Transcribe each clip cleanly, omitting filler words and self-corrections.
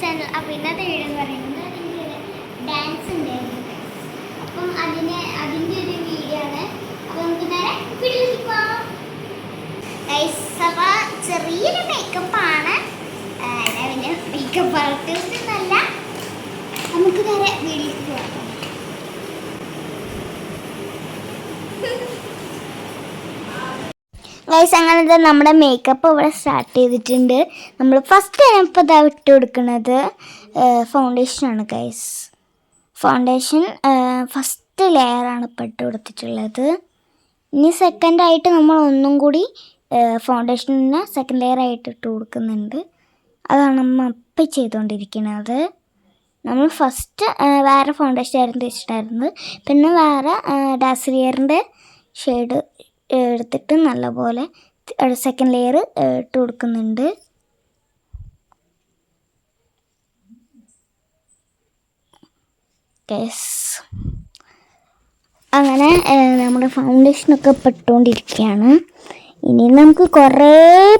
Channel. അപ്പോൾ ഇന്നത്തെ video എന്ന് പറയുന്നത് എനിക്ക് ഡാൻസ് ഉണ്ടായിരുന്നു. അപ്പം അതിൻ്റെ ഒരു വീഡിയോ ആണ്. അപ്പോൾ നമുക്ക് നേരെ വീഡിയോയിലേക്ക് പോകാം. അപ്പോൾ ചെറിയൊരു മേക്കപ്പാണ്, പിന്നെ മേക്കപ്പ് ആർട്ടിസ്റ്റ് എന്നല്ല. നമുക്ക് നേരെ വീഡിയോയിലേക്ക് പോകാം. ഗൈസ്, അങ്ങനത്തെ നമ്മുടെ മേക്കപ്പ് ഇവിടെ സ്റ്റാർട്ട് ചെയ്തിട്ടുണ്ട്. നമ്മൾ ഫസ്റ്റ് ഇപ്പോൾ ഇതാ ഇട്ട് കൊടുക്കുന്നത് ഫൗണ്ടേഷനാണ് ഗൈസ്. ഫൗണ്ടേഷൻ ഫസ്റ്റ് ലെയറാണ് ഇപ്പോൾ ഇട്ട് കൊടുത്തിട്ടുള്ളത്. ഇനി സെക്കൻഡായിട്ട് നമ്മൾ ഒന്നും കൂടി ഫൗണ്ടേഷന് സെക്കൻഡ് ലെയറായിട്ട് ഇട്ട് കൊടുക്കുന്നുണ്ട്. അതാണ് നമ്മൾ ഇപ്പം ചെയ്തുകൊണ്ടിരിക്കുന്നത്. നമ്മൾ ഫസ്റ്റ് വേറെ ഫൗണ്ടേഷൻ ആയിരുന്നു തേച്ചിട്ടായിരുന്നത്. പിന്നെ വേറെ ഡാസ്ലിയറിൻ്റെ ഷെയ്ഡ് എടുത്തിട്ട് നല്ലപോലെ സെക്കൻഡ് ലെയർ ഇട്ട് കൊടുക്കുന്നുണ്ട്. അങ്ങനെ നമ്മുടെ ഫൗണ്ടേഷനൊക്കെ പെട്ടുകൊണ്ടിരിക്കുകയാണ്. ഇനി നമുക്ക് കുറേ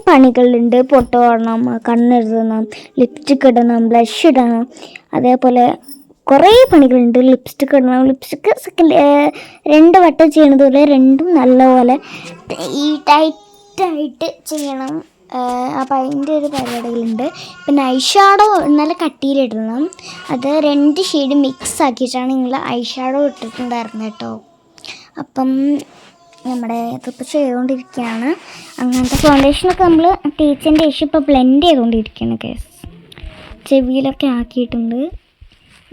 പണികളുണ്ട്. പൊട്ട് തൊടണം, കണ്ണെഴുതണം, ലിപ്സ്റ്റിക് ഇടണം, ബ്ലഷ് ഇടണം, അതേപോലെ കുറേ പണികളുണ്ട്. ലിപ്സ്റ്റിക് ഇടണം. ലിപ്സ്റ്റിക്ക് രണ്ട് വട്ടം ചെയ്യണത് പോലെ രണ്ടും നല്ലപോലെ ഈ ടൈറ്റായിട്ട് ചെയ്യണം. അപ്പോൾ അതിൻ്റെ ഒരു പരിപാടികളുണ്ട്. പിന്നെ ഐ ഷാഡോ നല്ല കട്ടിയിലിടണം. അത് 2 ഷെയ്ഡ് മിക്സ് ആക്കിയിട്ടാണ് നിങ്ങൾ ഐ ഷാഡോ ഇട്ടിട്ടുണ്ടായിരുന്നത് കേട്ടോ. അപ്പം നമ്മുടെ ഇതിപ്പോൾ ചെയ്തുകൊണ്ടിരിക്കുകയാണ്. അങ്ങനത്തെ ഫൗണ്ടേഷനൊക്കെ നമ്മൾ തേച്ചതിൻ്റെ ശേഷം ഇപ്പോൾ ബ്ലെൻഡ് ചെയ്തുകൊണ്ടിരിക്കുകയാണ് കേസ്. ചെവിയിലൊക്കെ ആക്കിയിട്ടുണ്ട്.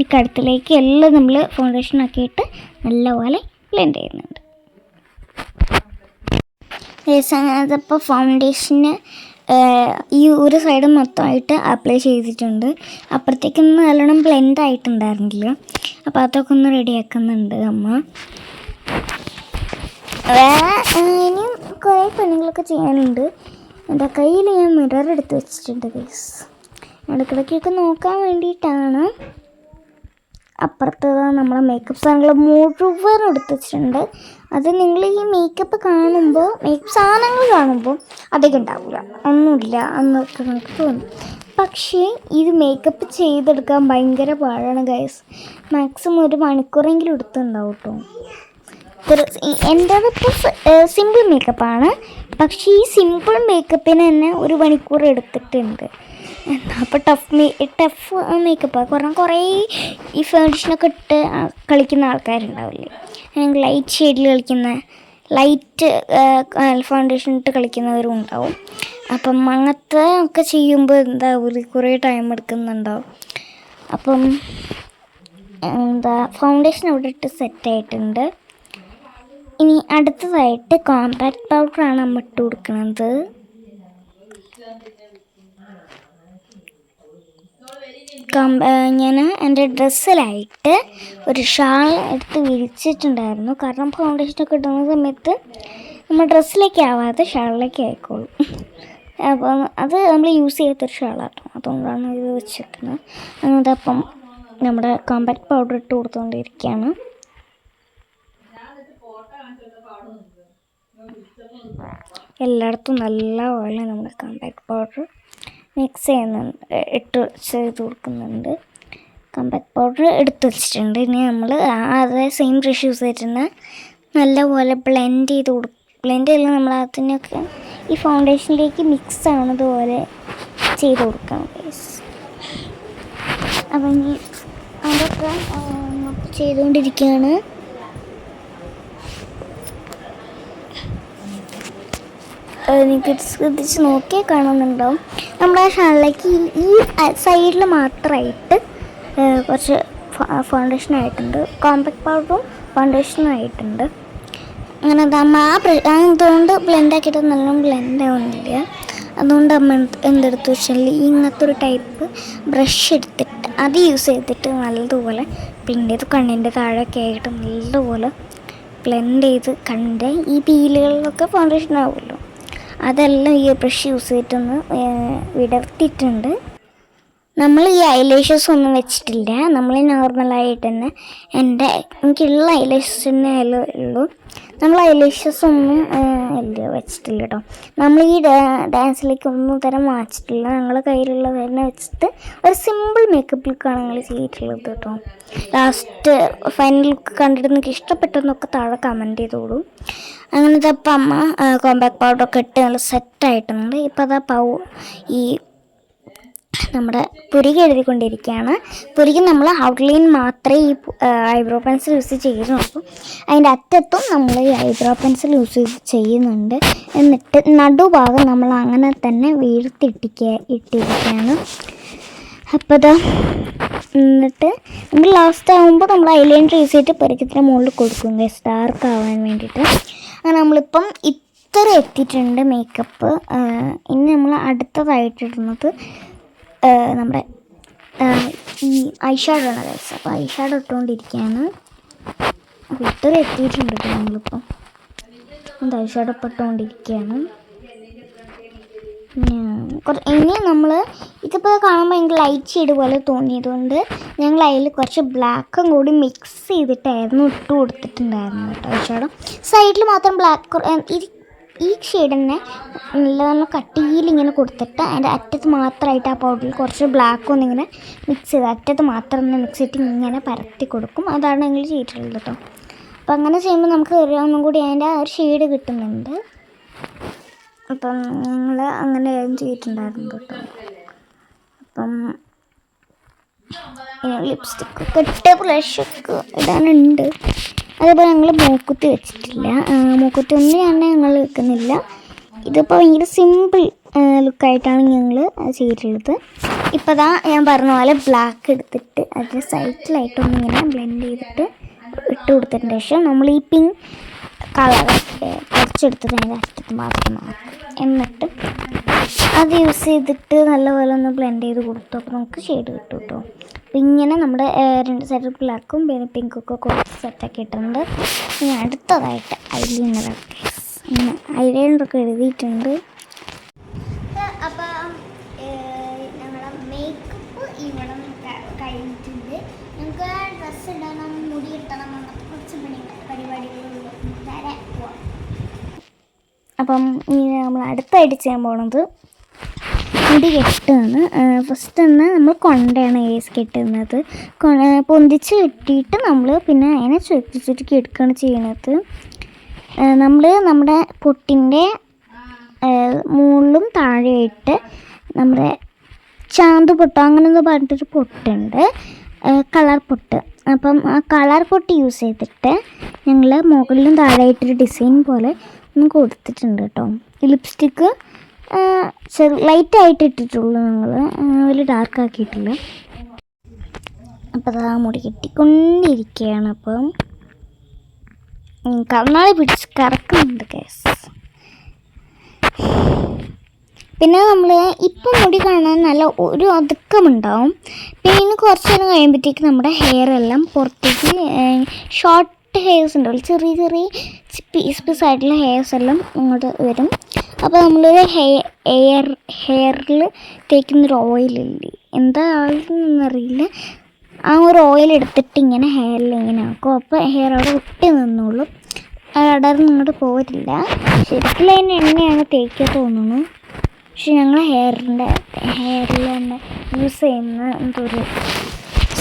ഈ കഴുത്തിലേക്ക് എല്ലാം നമ്മൾ ഫൗണ്ടേഷൻ ആക്കിയിട്ട് നല്ലപോലെ ബ്ലെൻഡ് ചെയ്യുന്നുണ്ട്. അങ്ങനത്തെ ഫൗണ്ടേഷന് ഈ ഒരു സൈഡ് മൊത്തമായിട്ട് അപ്ലൈ ചെയ്തിട്ടുണ്ട്. അപ്പുറത്തേക്കൊന്നും നല്ലോണം ബ്ലെൻഡ് ആയിട്ടുണ്ടായിരുന്നില്ല. അപ്പോൾ അതൊക്കെ ഒന്ന് റെഡിയാക്കുന്നുണ്ട് അമ്മ. വേറെ ഇനിയും കുറേ പണികളൊക്കെ ചെയ്യാനുണ്ട്. എൻ്റെ കയ്യിൽ ഞാൻ മിറർ എടുത്ത് വെച്ചിട്ടുണ്ട് ഗൈസ്. ഇടയ്ക്കിടയ്ക്കൊക്കെ നോക്കാൻ വേണ്ടിയിട്ടാണ്. അപ്പുറത്ത് നമ്മളെ മേക്കപ്പ് സാധനങ്ങൾ മുഴുവൻ എടുത്ത് വെച്ചിട്ടുണ്ട്. അത് നിങ്ങൾ ഈ മേക്കപ്പ് സാധനങ്ങൾ കാണുമ്പോൾ അധികം ഉണ്ടാവില്ല, ഒന്നുമില്ല എന്നൊക്കെ നമുക്ക് തോന്നും. പക്ഷേ ഇത് മേക്കപ്പ് ചെയ്തെടുക്കാൻ ഭയങ്കര പാടാണ് ഗൈസ്. മാക്സിമം 1 മണിക്കൂറെങ്കിലും എടുത്തുണ്ടാവും കേട്ടോ. എൻ്റേതിപ്പോൾ സിമ്പിൾ മേക്കപ്പാണ്. പക്ഷേ ഈ സിമ്പിൾ മേക്കപ്പിന് തന്നെ 1 മണിക്കൂർ എടുത്തിട്ടുണ്ട്. അപ്പോൾ ടഫ് മേക്കപ്പാണ്. കാരണം കുറേ ഈ ഫൗണ്ടേഷനൊക്കെ ഇട്ട് കളിക്കുന്ന ആൾക്കാരുണ്ടാവില്ലേ, ലൈറ്റ് ഷെയ്ഡിൽ കളിക്കുന്ന, ലൈറ്റ് ഫൗണ്ടേഷൻ ഇട്ട് കളിക്കുന്നവരും ഉണ്ടാവും. അപ്പം അങ്ങനത്തെ ഒക്കെ ചെയ്യുമ്പോൾ കുറേ ടൈം എടുക്കുന്നുണ്ടാവും. അപ്പം ഫൗണ്ടേഷൻ അവിടെ ഇട്ട് സെറ്റായിട്ടുണ്ട്. ഇനി അടുത്തതായിട്ട് കോമ്പാക്ട് പൗഡറാണ് നമ്മൾ ഇട്ട് കൊടുക്കുന്നത്. ഞാൻ എൻ്റെ ഡ്രസ്സിലായിട്ട് ഒരു ഷാൾ എടുത്ത് വിരിച്ചിട്ടുണ്ടായിരുന്നു. കാരണം ഫൗണ്ടേഷനൊക്കെ ഇടുന്ന സമയത്ത് നമ്മൾ ഡ്രസ്സിലേക്ക് ആവാതെ ഷാളിലേക്ക് ആയിക്കോളും. അപ്പം അത് നമ്മൾ യൂസ് ചെയ്യാത്തൊരു ഷാളാട്ടോ, അതുകൊണ്ടാണ് ഇത് വെച്ചിരിക്കുന്നത്. അങ്ങനത്തെ അപ്പം നമ്മുടെ കോമ്പാക്ട് പൗഡർ ഇട്ട് കൊടുത്തുകൊണ്ടിരിക്കുകയാണ്. എല്ലായിടത്തും നല്ലപോലെ നമ്മുടെ കോമ്പാക്ട് പൗഡർ മിക്സ് ചെയ്ത് കൊടുക്കുന്നുണ്ട്. കോമ്പാക്ട് പൗഡർ എടുത്ത് വെച്ചിട്ടുണ്ട്. ഇനി നമ്മൾ അതേ സെയിം ബ്രഷ് യൂസ് ചെയ്തിട്ട് നല്ലപോലെ ബ്ലെൻഡ് ചെയ്യണം. നമ്മൾ അതിനൊക്കെ ഈ ഫൗണ്ടേഷനിലേക്ക് മിക്സ് ആവുന്നതുപോലെ ചെയ്ത് കൊടുക്കണം ഗൈസ്. അപ്പം ഇനി അതൊക്കെ ചെയ്തുകൊണ്ടിരിക്കുകയാണ്. നിങ്ങൾക്ക് ശ്രദ്ധിച്ച് നോക്കിയാൽ കാണുന്നുണ്ടാവും. നമ്മുടെ ഷാളിലേക്ക് ഈ സൈഡിൽ മാത്രമായിട്ട് കുറച്ച് ഫൗണ്ടേഷനായിട്ടുണ്ട്. കോമ്പാക്ട് പൗഡറും ഫൗണ്ടേഷനും ആയിട്ടുണ്ട്. അങ്ങനെ അതുകൊണ്ട് ബ്ലെൻഡാക്കിയിട്ട് നല്ലോണം ബ്ലെൻഡ് ആവുന്നില്ല. അതുകൊണ്ട് അമ്മ എന്തെടുത്ത് വെച്ചാൽ ഇങ്ങനത്തെ ഒരു ടൈപ്പ് ബ്രഷ് എടുത്തിട്ട് അത് യൂസ് ചെയ്തിട്ട് നല്ലതുപോലെ ബ്ലെൻഡ് ചെയ്ത് കണ്ണിൻ്റെ താഴെയൊക്കെ ആയിട്ട് നല്ലതുപോലെ ബ്ലെൻഡ് ചെയ്ത് കണ്ണിൻ്റെ ഈ പീലുകളിലൊക്കെ ഫൗണ്ടേഷൻ ആവുമല്ലോ, അതെല്ലാം ഈ ബ്രഷ് യൂസ് ചെയ്തിട്ടൊന്ന് വിടർത്തിയിട്ടുണ്ട്. നമ്മൾ ഈ ഐലാഷസ് ഒന്നും വെച്ചിട്ടില്ല. നമ്മൾ നോർമലായിട്ട് തന്നെ എനിക്കുള്ള ഐലാഷസ് തന്നെ ഉള്ളൂ. നമ്മൾ ഐലാഷസ് ഒന്നും വെച്ചിട്ടില്ല കേട്ടോ. നമ്മൾ ഈ ഡാൻസിലേക്ക് ഒന്നും തരം വാങ്ങിച്ചിട്ടില്ല. ഞങ്ങളുടെ കയ്യിലുള്ളത് തന്നെ വെച്ചിട്ട് ഒരു സിമ്പിൾ മേക്കപ്പ് ലുക്കാണ് ഞങ്ങൾ ചെയ്തിട്ടുള്ളത് കേട്ടോ. ലാസ്റ്റ് ഫൈനൽ ലുക്ക് കണ്ടിട്ട് നിങ്ങൾക്ക് ഇഷ്ടപ്പെട്ടെന്നൊക്കെ താഴെ കമൻറ്റ് ചെയ്തോളൂ. അങ്ങനത്തെ അപ്പം അമ്മ കോമ്പാക്ട് പൗഡറൊക്കെ ഇട്ട് നല്ല സെറ്റായിട്ടുണ്ട്. ഇപ്പം അതാ ഈ നമ്മുടെ പുരിക എഴുതിക്കൊണ്ടിരിക്കുകയാണ്. പുരിക നമ്മൾ ഔട്ട്ലൈൻ മാത്രമേ ഈ ഐബ്രോ പെൻസിൽ യൂസ് ചെയ്യുന്നുള്ളൂ. അതിൻ്റെ അറ്റത്തും നമ്മൾ ഈ ഐബ്രോ പെൻസിൽ യൂസ് ചെയ്യുന്നുണ്ട്. എന്നിട്ട് നടുഭാഗം നമ്മൾ അങ്ങനെ തന്നെ ഇട്ടിരിക്കുകയാണ്. അപ്പോൾ ഇതാ എന്നിട്ട് നമ്മൾ ലാസ്റ്റ് ആകുമ്പോൾ നമ്മൾ ഐലൈനർ യൂസ് ചെയ്തിട്ട് പെരുക്കത്തിൻ്റെ മുകളിൽ കൊടുക്കും ഡാർക്ക് ആവാൻ വേണ്ടിയിട്ട്. അങ്ങനെ നമ്മളിപ്പം ഇത്ര എത്തിയിട്ടുണ്ട് മേക്കപ്പ്. ഇനി നമ്മൾ അടുത്തതായിട്ടിടുന്നത് നമ്മുടെ ഈ ഐഷാഡോ ആണ് ഗൈസ്. അപ്പോൾ ഐഷാഡോ ഇട്ടുകൊണ്ടിരിക്കുകയാണ്. അപ്പോൾ ഇത്ര എത്തിയിട്ടുണ്ട് കേട്ടോ. നമ്മളിപ്പം ഐഷാഡോ ഇട്ടുകൊണ്ടിരിക്കുകയാണ്. ഇനി നമ്മൾ ഇതിപ്പോൾ കാണുമ്പോൾ എനിക്ക് ലൈറ്റ് ഷെയ്ഡ് പോലെ തോന്നിയതുകൊണ്ട് ഞങ്ങൾ അതിൽ കുറച്ച് ബ്ലാക്കും കൂടി മിക്സ് ചെയ്തിട്ടായിരുന്നു ഇട്ട് കൊടുത്തിട്ടുണ്ടായിരുന്നു കേട്ടോ. ഐഷാഡോ സൈഡിൽ മാത്രം ബ്ലാക്ക് ഈ ഷെയ്ഡ് തന്നെ നല്ല കട്ടിയിൽ ഇങ്ങനെ കൊടുത്തിട്ട് അതിൻ്റെ അറ്റത്ത് മാത്രമായിട്ട് ആ പൗഡറിൽ കുറച്ച് ബ്ലാക്ക് ഒന്നിങ്ങനെ മിക്സ് ചെയ്ത് അറ്റത്ത് മാത്രം ഒന്ന് മിക്സ് ചെയ്തിട്ട് ഇങ്ങനെ പരത്തി കൊടുക്കും. അതാണ് ഞങ്ങൾ ചെയ്തിട്ടുള്ളത് കേട്ടോ. അപ്പം അങ്ങനെ ചെയ്യുമ്പോൾ നമുക്ക് ഒന്നും കൂടി അതിൻ്റെ ആ ഒരു ഷെയ്ഡ് കിട്ടുന്നുണ്ട്. അപ്പം ഞങ്ങൾ അങ്ങനെ ചെയ്തിട്ടുണ്ടായിരുന്നു കേട്ടോ. അപ്പം ലിപ്സ്റ്റിക്കൊക്കെ ഇട്ട് ബ്ലഷൊക്കെ ഇടാനുണ്ട്. അതേപോലെ ഞങ്ങൾ മൂക്കുത്തി വെച്ചിട്ടില്ല. മൂക്കുത്തി ഒന്നും ഞങ്ങൾ വെക്കുന്നില്ല. ഇതിപ്പോൾ ഭയങ്കര സിമ്പിൾ ലുക്കായിട്ടാണ് ഞങ്ങൾ ചെയ്തിട്ടുള്ളത്. ഇപ്പോൾ ദാ ഞാൻ പറഞ്ഞ പോലെ ബ്ലാക്ക് എടുത്തിട്ട് അതിൻ്റെ സൈഡിലായിട്ടൊന്നിങ്ങനെ ബ്ലെൻഡ് ചെയ്തിട്ട് ഇട്ട് കൊടുത്തതിന് ശേഷം നമ്മൾ ഈ പിങ്ക് കളർ കുറച്ചെടുത്തത് അതിൻ്റെ അറ്റത്ത് മാത്രം എന്നിട്ട് അത് യൂസ് ചെയ്തിട്ട് നല്ലപോലെ ഒന്ന് ബ്ലെൻഡ് ചെയ്ത് കൊടുത്തു. അപ്പോൾ നമുക്ക് ഷെയ്ഡ് കിട്ടും കേട്ടോ. അപ്പോൾ ഇങ്ങനെ നമ്മുടെ രണ്ട് സൈഡിൽ ബ്ലാക്കും പിന്നെ പിങ്കൊക്കെ കൊടുത്ത് സെറ്റാക്കി ഇട്ടിട്ടുണ്ട്. ഇനി അടുത്തതായിട്ട് ഐലൈനറൊക്കെ എഴുതിയിട്ടുണ്ട്. അപ്പം ഞങ്ങളുടെ മേക്കപ്പ് ഇവിടെ കഴിഞ്ഞിട്ടുണ്ട്. ഞങ്ങൾക്ക് ഡ്രസ്സ് ഇടണം, മുടി ഇട്ടണം, അങ്ങനത്തെ കുറച്ച് പരിപാടികളുള്ള വരെ പോവാം. അപ്പം ഇനി നമ്മൾ അടുത്തായിട്ട് ചെയ്യാൻ പോകുന്നത് മുടി കെട്ടാണ്. ഫസ്റ്റ് തന്നെ നമ്മൾ കൊണ്ടയാണ് കെട്ടുന്നത്. പൊന്തിച്ച് കെട്ടിയിട്ട് നമ്മൾ പിന്നെ അതിനെ ചുരുക്കി എടുക്കുകയാണ് ചെയ്യുന്നത്. നമ്മൾ നമ്മുടെ പൊട്ടിൻ്റെ മുകളിലും താഴെയായിട്ട് നമ്മുടെ ചാന്ത് പൊട്ട് അങ്ങനെയൊന്ന് പറഞ്ഞിട്ടൊരു പൊട്ടുണ്ട്, കളർ പൊട്ട്. അപ്പം ആ കളർ പൊട്ട് യൂസ് ചെയ്തിട്ട് ഞങ്ങൾ മുകളിലും താഴെയായിട്ടൊരു ഡിസൈൻ പോലെ ഒന്ന് കൊടുത്തിട്ടുണ്ട് കേട്ടോ. ലിപ്സ്റ്റിക്ക് ലൈറ്റായിട്ട് ഇട്ടിട്ടുള്ളൂ, ഞങ്ങൾ വലിയ ഡാർക്ക് ആക്കിയിട്ടില്ല. അപ്പോൾ അത് ആ മുടി കെട്ടിക്കൊണ്ടിരിക്കുകയാണ്. അപ്പം കണ്ണാടി പിടിച്ച് കറക്കുന്നുണ്ട് കേസ്. പിന്നെ നമ്മൾ ഇപ്പം മുടി കാണാൻ നല്ല ഒരു ഒതുക്കമുണ്ടാവും. പിന്നെ കുറച്ച് നേരം കഴിയുമ്പോഴത്തേക്ക് നമ്മുടെ ഹെയർ എല്ലാം പുറത്തേക്ക് ഷോർട്ട് ഹെയർസ് ഉണ്ടാവും, ചെറിയ ചെറിയ പീസ് ആയിട്ടുള്ള ഹെയർസ് എല്ലാം ഇങ്ങോട്ട് വരും. അപ്പോൾ നമ്മളൊരു ഹെയറിൽ തേക്കുന്നൊരു ഓയിലില്ലേ, എന്താ ആളെന്നറിയില്ല, ആ ഒരു ഓയിൽ എടുത്തിട്ട് ഇങ്ങനെ ഹെയറിൽ ഇങ്ങനെ ആക്കും. അപ്പോൾ ഹെയർ അവിടെ ഒട്ടി നിന്നോളൂ, അടർന്ന് ഇങ്ങോട്ട് പോരില്ല. ശരിക്കും അതിന് എണ്ണയാണ് തേക്കുക തോന്നുന്നു. പക്ഷെ ഞങ്ങൾ ഹെയറിൽ തന്നെ യൂസ് ചെയ്യുന്ന എന്തൊരു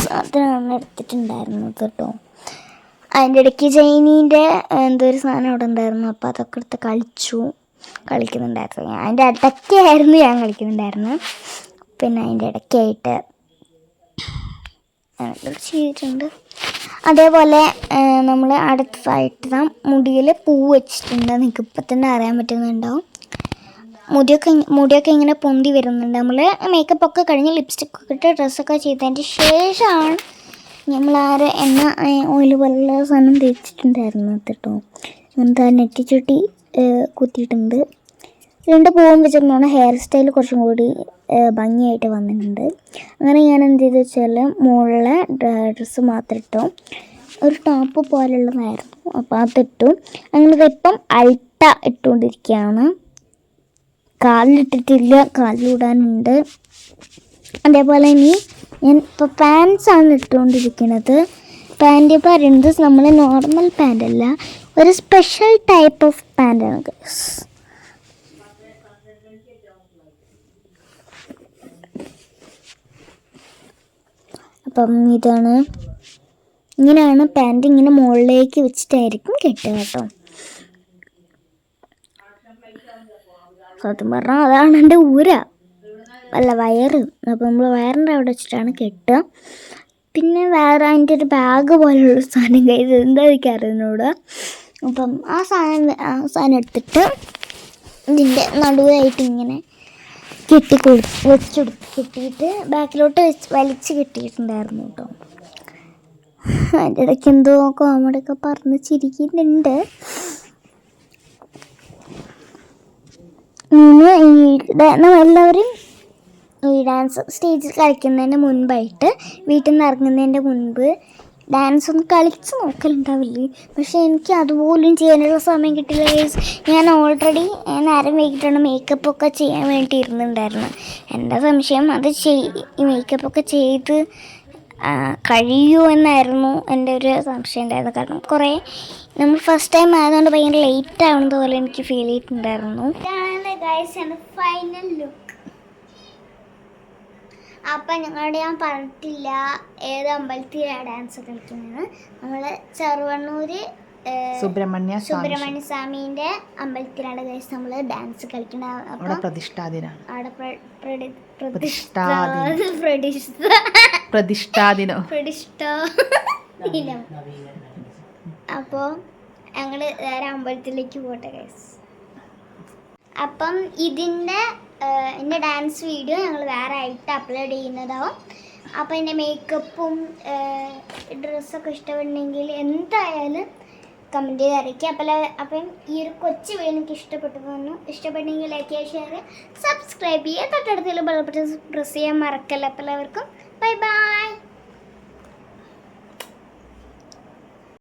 സാധനമാണ് എടുത്തിട്ടുണ്ടായിരുന്നത് കേട്ടോ. അതിൻ്റെ ഇടയ്ക്ക് ചൈനീൻ്റെ എന്തൊരു സാധനം അവിടെ ഉണ്ടായിരുന്നു. അപ്പോൾ അതൊക്കെ എടുത്ത് കളിക്കുന്നുണ്ടായിരുന്നു. അതിൻ്റെ ഇടയ്ക്കായിരുന്നു ഞാൻ കളിക്കുന്നുണ്ടായിരുന്നു. പിന്നെ അതിൻ്റെ ഇടയ്ക്കായിട്ട് ചെയ്തിട്ടുണ്ട്. അതേപോലെ നമ്മൾ അടുത്തതായിട്ട് മുടിയിൽ പൂ വെച്ചിട്ടുണ്ട്. നിങ്ങൾക്ക് ഇപ്പം തന്നെ അറിയാൻ പറ്റുന്നുണ്ടാവും. മുടിയൊക്കെ ഇങ്ങനെ പൊന്തി വരുന്നുണ്ട്. നമ്മൾ മേക്കപ്പൊക്കെ കഴിഞ്ഞ് ലിപ്സ്റ്റിക്കൊക്കെ ഇട്ട് ഡ്രസ്സൊക്കെ ചെയ്തതിൻ്റെ ശേഷമാണ് നമ്മൾ എണ്ണ ഓയിൽ പോലുള്ള സാധനം തേച്ചിട്ടുണ്ടായിരുന്നു കേട്ടോ. അങ്ങനത്തെ നെറ്റിച്ചുട്ടി കുത്തിയിട്ടുണ്ട്. 2 പൂവും വെച്ചിട്ടാണ് ഹെയർ സ്റ്റൈൽ കുറച്ചും കൂടി ഭംഗിയായിട്ട് വന്നിട്ടുണ്ട്. അങ്ങനെ ഞാൻ എന്ത് ചെയ്തു വെച്ചാൽ മുകളിലെ ഡ്രസ്സ് മാത്രം ഇട്ടു, ഒരു ടോപ്പ് പോലുള്ളതായിരുന്നു. അപ്പോൾ അതിട്ടു. അങ്ങനെ ഇപ്പം അൾട്ട ഇട്ടുകൊണ്ടിരിക്കുകയാണ്. കാലിലിട്ടിട്ടില്ല, കാലിലിടാനുണ്ട്. അതേപോലെ ഇനി ഞാൻ ഇപ്പോൾ പാൻസാണ് ഇട്ടുകൊണ്ടിരിക്കുന്നത്. പാൻറ് പറയുന്നത് നമ്മൾ നോർമൽ പാൻറ്റല്ല, ഒരു സ്പെഷ്യൽ ടൈപ്പ് ഓഫ് പാൻ്റാണ് ഗൈസ്. അപ്പം ഇങ്ങനെയാണ് പാൻറ്. ഇങ്ങനെ മുകളിലേക്ക് വെച്ചിട്ടായിരിക്കും കെട്ടുക കേട്ടോ. സത്യം പറഞ്ഞാൽ അതാണ് എൻ്റെ വയറ്. അപ്പം നമ്മൾ വയറിൻ്റെ അവിടെ വെച്ചിട്ടാണ് കെട്ടുക. പിന്നെ വേറെ അതിൻ്റെ ഒരു ബാഗ് പോലെയുള്ള സാധനം കയ്യിൽ എന്താ എനിക്കറിയുന്നൂടെ. അപ്പം ആ സാധനം എടുത്തിട്ട് ഇതിൻ്റെ നടുവായിട്ട് ഇങ്ങനെ കെട്ടിയിട്ട് ബാക്കിലോട്ട് വലിച്ച് കെട്ടിയിട്ടുണ്ടായിരുന്നു കേട്ടോ. അതിൻ്റെ ഇടയ്ക്ക് എന്തോ കോമഡിയൊക്കെ പറഞ്ഞ് ചിരിക്കുന്നുണ്ട്. നമ്മളെല്ലാവരും ഈ ഡാൻസ് സ്റ്റേജിൽ കളിക്കുന്നതിന് മുൻപായിട്ട് വീട്ടിൽ നിന്ന് ഇറങ്ങുന്നതിൻ്റെ മുൻപ് ഡാൻസ് ഒന്ന് കളിച്ച് നോക്കലുണ്ടാവില്ലേ. പക്ഷേ എനിക്ക് അതുപോലും ചെയ്യാനുള്ള സമയം കിട്ടില്ല. ഞാൻ ഓൾറെഡി നേരം വൈകിട്ടാണ് മേക്കപ്പൊക്കെ ചെയ്യാൻ വേണ്ടി ഇരുന്നുണ്ടായിരുന്നു. എൻ്റെ സംശയം അത് മേക്കപ്പൊക്കെ ചെയ്ത് കഴിയുമോ എന്നായിരുന്നു എൻ്റെ ഒരു സംശയം ഉണ്ടായിരുന്നു. കാരണം കുറേ നമ്മൾ ഫസ്റ്റ് ടൈം ആയതുകൊണ്ട് ഭയങ്കര ലേറ്റ് ആവുന്നത് പോലെ എനിക്ക് ഫീൽ ചെയ്തിട്ടുണ്ടായിരുന്നു. ഇതാണ് ഗൈസ് എൻ്റെ ഫൈനൽ ലുക്ക്. അപ്പം ഞങ്ങളുടെ ഞാൻ പറഞ്ഞിട്ടില്ല ഏത് അമ്പലത്തിലാണ് ഡാൻസ് കളിക്കുന്നത്. നമ്മൾ ചെറുവണ്ണൂർ സുബ്രഹ്മണ്യ സ്വാമീൻ്റെ അമ്പലത്തിലാണ് ഗൈസ് നമ്മൾ ഡാൻസ് കളിക്കുന്നത്. അപ്പം പ്രതിഷ്ഠാദിനം. അപ്പോൾ ഞങ്ങൾ വേറെ അമ്പലത്തിലേക്ക് പോട്ടെ ഗൈസ്. അപ്പം എൻ്റെ ഡാൻസ് വീഡിയോ ഞങ്ങൾ വേറെ ആയിട്ട് അപ്ലോഡ് ചെയ്യുന്നതാവും. അപ്പം എൻ്റെ മേക്കപ്പും ഡ്രസ്സൊക്കെ ഇഷ്ടപ്പെടുന്നെങ്കിൽ എന്തായാലും കമൻറ്റ് ചെയ്ത് അറിയിക്കുക. അപ്പം ഈ ഒരു കൊച്ചു വീഡിയോ എനിക്ക് ഇഷ്ടപ്പെട്ടെങ്കിൽ ലൈക്ക് ചെയ്യുക, ഷെയർ ചെയ്യുക, സബ്സ്ക്രൈബ് ചെയ്യുക, തൊട്ടടുത്തുള്ള ബെൽ ബട്ടൺ പ്രസ് ചെയ്യാൻ മറക്കല്ല. അപ്പോൾ എല്ലാവർക്കും ബൈ ബൈ.